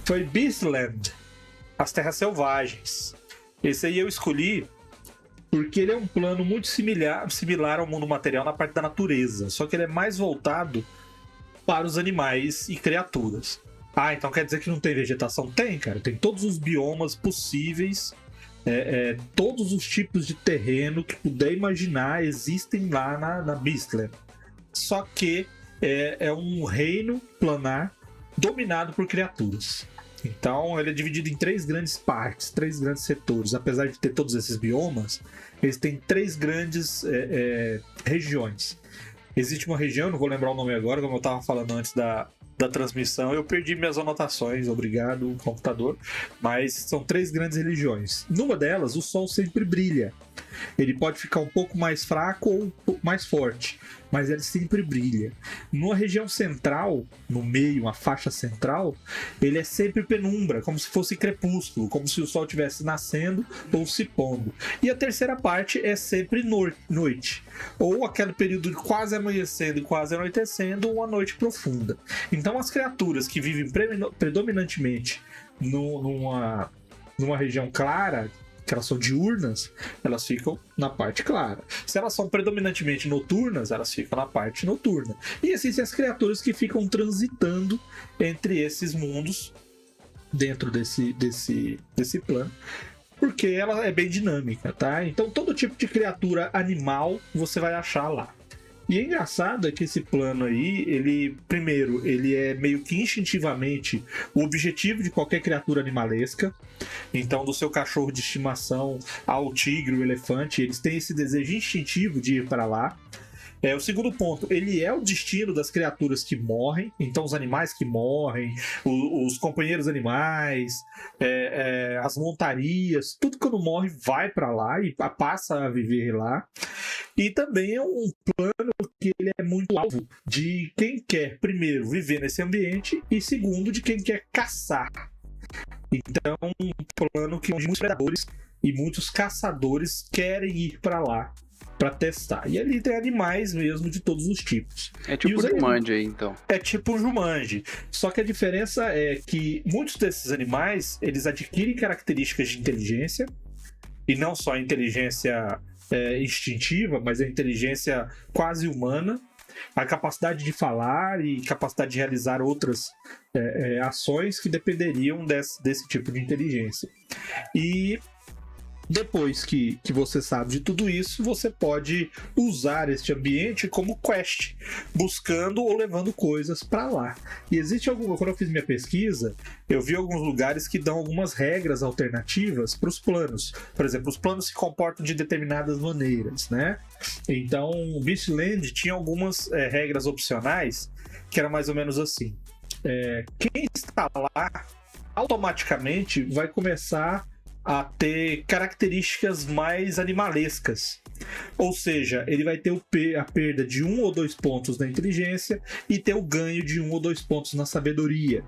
Foi Beastland, As Terras Selvagens. Esse aí eu escolhi porque ele é um plano muito similar ao mundo material na parte da natureza, só que ele é mais voltado para os animais e criaturas. Ah, então quer dizer que não tem vegetação? Tem, cara. Tem todos os biomas possíveis, todos os tipos de terreno que puder imaginar existem lá na Beastland. Só que é um reino planar dominado por criaturas. Então ele é dividido em 3 grandes partes, 3 grandes setores. Apesar de ter todos esses biomas, eles têm 3 grandes regiões. Existe uma região, não vou lembrar o nome agora, como eu estava falando antes da transmissão, eu perdi minhas anotações, obrigado, computador. Mas são 3 grandes regiões. Numa delas, o sol sempre brilha. Ele pode ficar um pouco mais fraco ou um pouco mais forte, mas ele sempre brilha. Numa região central, no meio, uma faixa central, ele é sempre penumbra, como se fosse crepúsculo, como se o sol estivesse nascendo ou se pondo. E a terceira parte é sempre noite, ou aquele período de quase amanhecendo e quase anoitecendo, uma noite profunda. Então as criaturas que vivem predominantemente numa região clara, que elas são diurnas, elas ficam na parte clara. Se elas são predominantemente noturnas, elas ficam na parte noturna. E existem as criaturas que ficam transitando entre esses mundos, dentro desse plano, porque ela é bem dinâmica, tá? Então todo tipo de criatura animal você vai achar lá. E é engraçado que esse plano aí, ele é meio que instintivamente o objetivo de qualquer criatura animalesca. Então, do seu cachorro de estimação ao tigre, o elefante, eles têm esse desejo instintivo de ir para lá. O segundo ponto, ele é o destino das criaturas que morrem. Então, os animais que morrem, os companheiros animais, as montarias, tudo quando morre vai para lá e passa a viver lá. E também é um plano que ele é muito alvo de quem quer, primeiro, viver nesse ambiente e, segundo, de quem quer caçar. Então, um plano que muitos predadores e muitos caçadores querem ir para lá para testar. E ali tem animais mesmo de todos os tipos. É tipo um Jumanji aí, então. É tipo um Jumanji. Só que a diferença é que muitos desses animais, eles adquirem características de inteligência, e não só inteligência instintiva, mas a inteligência quase humana, a capacidade de falar e capacidade de realizar outras ações que dependeriam desse tipo de inteligência. E depois que você sabe de tudo isso, você pode usar este ambiente como quest, buscando ou levando coisas para lá. E existe quando eu fiz minha pesquisa, eu vi alguns lugares que dão algumas regras alternativas para os planos. Por exemplo, os planos se comportam de determinadas maneiras, né? Então, o Beastland tinha algumas regras opcionais que eram mais ou menos assim. Quem está lá automaticamente vai começar a ter características mais animalescas. Ou seja, ele vai ter a perda de 1 ou 2 pontos na inteligência e ter o ganho de 1 ou 2 pontos na sabedoria.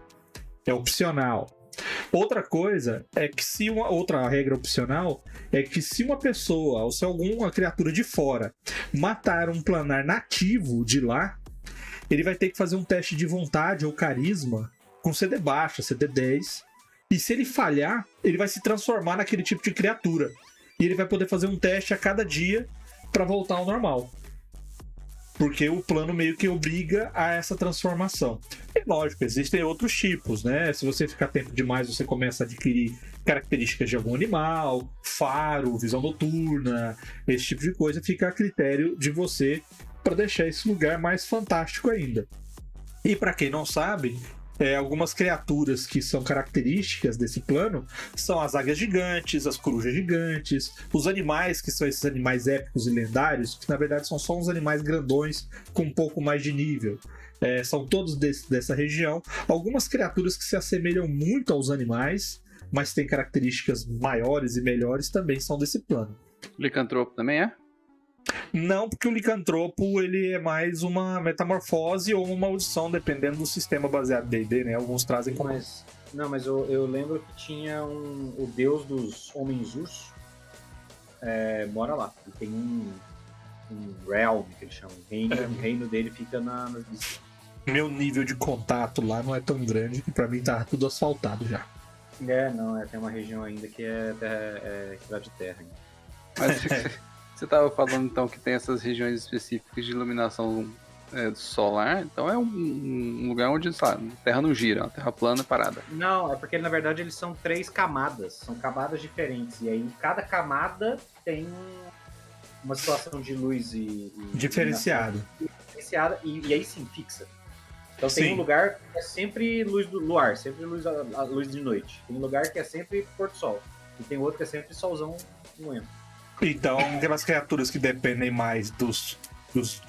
É opcional. Outra coisa é que outra regra opcional é que se uma pessoa ou se alguma criatura de fora matar um planar nativo de lá, ele vai ter que fazer um teste de vontade ou carisma com CD baixa, CD 10. E se ele falhar, ele vai se transformar naquele tipo de criatura. E ele vai poder fazer um teste a cada dia para voltar ao normal. Porque o plano meio que obriga a essa transformação. E lógico, existem outros tipos, né? Se você ficar tempo demais, você começa a adquirir características de algum animal, faro, visão noturna, esse tipo de coisa. Fica a critério de você para deixar esse lugar mais fantástico ainda. E para quem não sabe, algumas criaturas que são características desse plano são as águias gigantes, as corujas gigantes, os animais que são esses animais épicos e lendários, que na verdade são só uns animais grandões com um pouco mais de nível. São todos dessa região. Algumas criaturas que se assemelham muito aos animais, mas têm características maiores e melhores, também são desse plano. Licantropo também é? Não, porque o licantropo ele é mais uma metamorfose ou uma maldição, dependendo do sistema baseado em D&D, né? Alguns trazem como... Mas eu lembro que tinha o deus dos homens-urso, mora lá. E tem um realm, que eles chamam. O reino dele fica nas... meu nível de contato lá não é tão grande que pra mim tá tudo asfaltado já. Não, tem uma região ainda que é estrada de terra ainda. Mas você tava falando então que tem essas regiões específicas de iluminação solar, então é um lugar onde, sabe, a Terra não gira, a Terra plana parada. Não, é porque na verdade eles são 3 camadas, são camadas diferentes, e aí cada camada tem uma situação de luz e Diferenciado. diferenciada, e aí sim, fixa. Então tem Sim. um lugar que é sempre luz do luar, sempre a luz de noite. Tem um lugar que é sempre pôr do sol. E tem outro que é sempre solzão moendo. Então, aquelas criaturas que dependem mais dos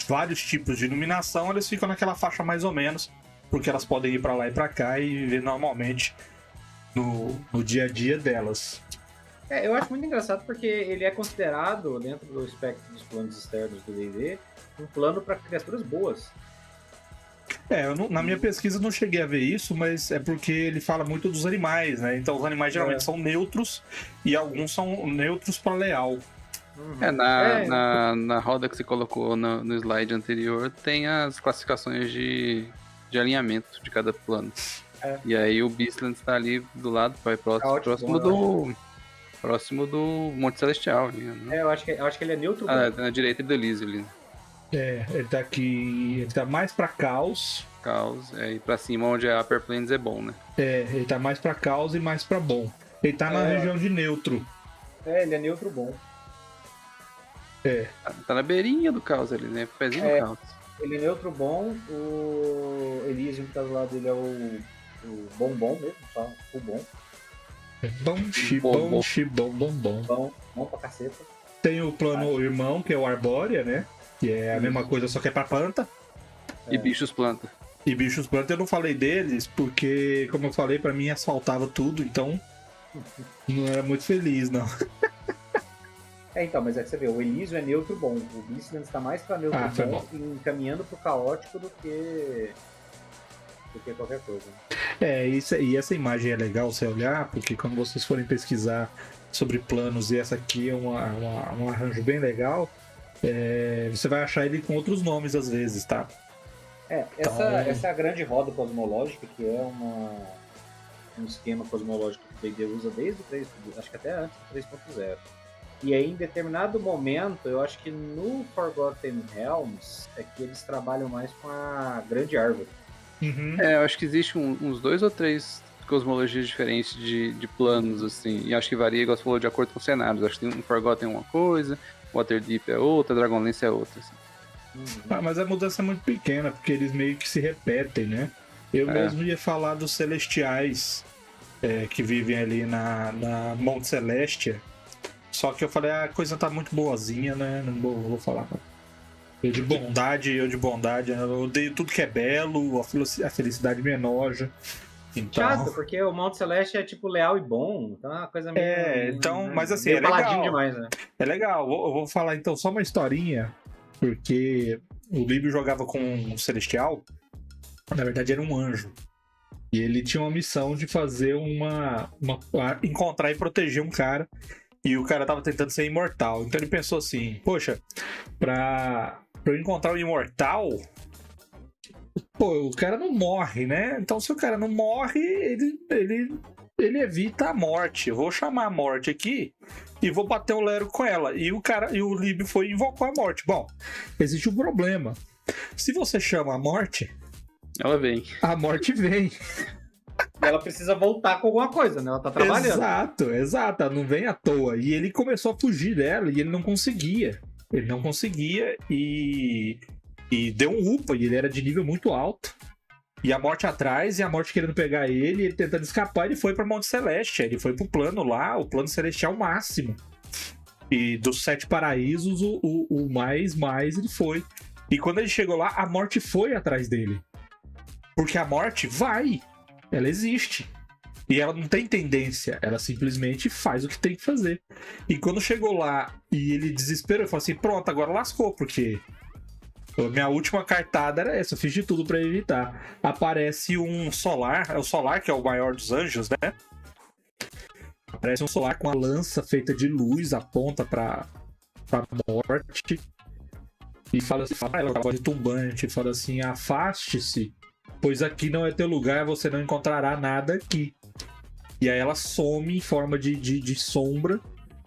vários tipos de iluminação, eles ficam naquela faixa mais ou menos, porque elas podem ir pra lá e pra cá e viver normalmente no dia a dia delas. Eu acho muito engraçado porque ele é considerado, dentro do espectro dos planos externos do D&D, um plano para criaturas boas. Na minha pesquisa eu não cheguei a ver isso, mas é porque ele fala muito dos animais, né? Então os animais geralmente são neutros e alguns são neutros para leal. Na roda que você colocou no slide anterior, tem as classificações de alinhamento de cada plano. E aí o Beastland está ali do lado, vai próximo do Monte Celestial. Ali, né? Eu acho que ele é neutro. Na direita do Elísio ali. Ele tá aqui. Ele tá mais pra caos. E pra cima onde é Upper Plains é bom, né? Ele tá mais pra caos e mais pra bom. Ele tá na região de neutro. Ele é neutro bom. Tá na beirinha do caos ali, né? Pezinho do caos. Ele é neutro bom, o Elysium que tá do lado dele é o bom mesmo, só o bom. Bom pra caceta. Tem o plano irmão, que é o Arbórea, né? Que é a mesma coisa, só que é pra planta. E bichos planta. E bichos planta, eu não falei deles, porque, como eu falei, pra mim asfaltava tudo, então não era muito feliz, não. Então, mas é que você vê, o Elysium é neutro bom, o Beastland está mais pra neutro bom, encaminhando pro caótico do que qualquer coisa. E essa imagem é legal você olhar, porque quando vocês forem pesquisar sobre planos, e essa aqui é um arranjo bem legal, você vai achar ele com outros nomes às vezes, tá? Essa é a grande roda cosmológica, que é um esquema cosmológico que o D&D usa desde o 3, acho que até antes do 3.0. E aí, em determinado momento, eu acho que no Forgotten Realms é que eles trabalham mais com a grande árvore. Uhum. Eu acho que existe uns 2 ou 3 cosmologias diferentes de planos, assim, e acho que varia, igual você falou, de acordo com os cenários. Acho que tem um Forgotten é uma coisa, Waterdeep é outra, Dragonlance é outra, assim. Mas a mudança é muito pequena, porque eles meio que se repetem, né? Eu mesmo ia falar dos Celestiais, que vivem ali na Monte Celestia. Só que eu falei, a coisa tá muito boazinha, né? Não vou falar. Eu de bondade, eu odeio tudo que é belo, a felicidade me enoja. Então... Chato, porque o Monte Celeste é tipo leal e bom, então é uma coisa meio... mas assim, é legal. Demais, né? É legal, eu vou falar então só uma historinha, porque o Líbio jogava com um Celestial, na verdade era um anjo. E ele tinha uma missão de fazer encontrar e proteger um cara. E o cara tava tentando ser imortal. Então ele pensou assim, poxa, pra eu encontrar o imortal, o cara não morre, né? Então se o cara não morre, ele evita a morte. Eu vou chamar a morte aqui e vou bater o lero com ela. E o Líbio foi e invocou a morte. Bom, existe um problema. Se você chama a morte, ela vem. A morte vem. E ela precisa voltar com alguma coisa, né? Ela tá trabalhando. Exato. Ela não vem à toa. E ele começou a fugir dela e ele não conseguia. E deu um upa. E ele era de nível muito alto. E a morte atrás, e a morte querendo pegar ele tentando escapar, ele foi pra Monte Celeste. Ele foi pro plano lá, o plano celestial máximo. E dos 7 paraísos, o mais ele foi. E quando ele chegou lá, a morte foi atrás dele. Porque a morte vai. Ela existe. E ela não tem tendência. Ela simplesmente faz o que tem que fazer. E quando chegou lá e ele desesperou, ele falou assim, pronto, agora lascou, porque minha última cartada era essa, eu fiz de tudo pra evitar. Aparece um solar, é o solar que é o maior dos anjos, né? Aparece um solar com a lança feita de luz, aponta pra morte. E fala assim, ela com a voz de tumbante, fala assim, afaste-se pois aqui não é teu lugar, você não encontrará nada aqui. E aí ela some em forma de sombra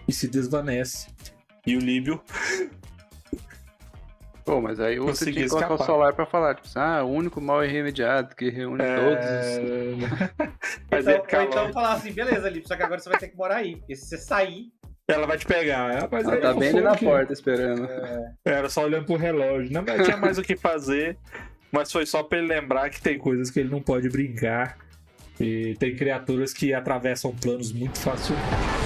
e se desvanece. E o Líbio Pô, mas aí você conseguiu tinha que colocar o escapar. Solar pra falar, tipo, o único mal irremediado que reúne todos. Mas Então, é, calma. então falar assim, beleza, Lipe, só que agora você vai ter que morar aí. Porque se você sair, Ela vai te pegar. Mas Ela aí tá não bem foi ali na que- porta esperando. Era só olhando pro relógio. Não, mas tinha mais o que fazer. Mas foi só pra ele lembrar que tem coisas que ele não pode brincar. E tem criaturas que atravessam planos muito facilmente.